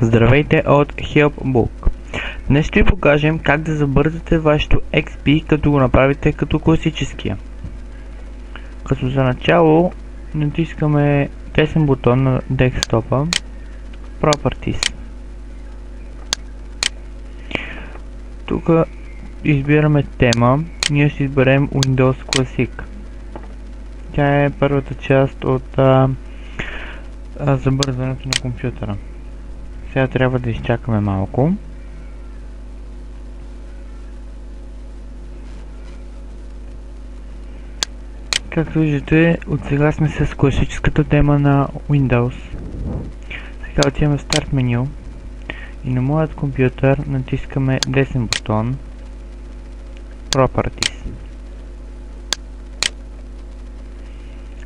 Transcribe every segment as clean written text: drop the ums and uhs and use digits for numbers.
Здравейте от HelpBook. Днес ще ви покажем как да забързате вашето XP, като го направите като класическия. Като за начало натискаме десен бутон на десктопа Properties. Тук избираме тема. Ние ще изберем Windows Classic. Тя е първата част от забързването на компютъра. Сега трябва да изчакаме малко. Както виждате, от сега сме с класическата тема на Windows. Сега отиваме в Start меню и на моят компютър натискаме десен бутон Properties.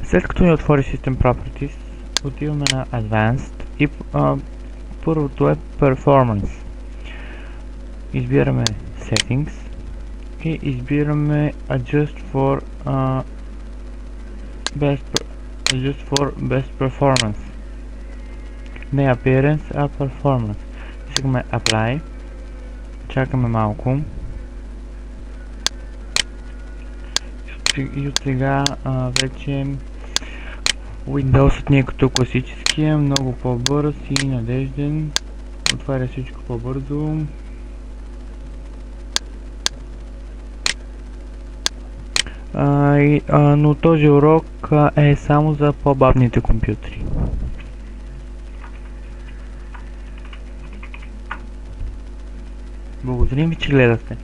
След като ни отвори System Properties, отиваме на Advanced и първото е Performance. Избираме Settings и избираме Adjust for Best Performance. Не Appearance, а Performance. Искаме Apply. Чакаме малко. И от сега вече Windows ни е като класическия, много по-бърз и надежден. Отваря всичко по-бързо. Но този урок е само за по-бавните компютри. Благодарим ви, че гледахте.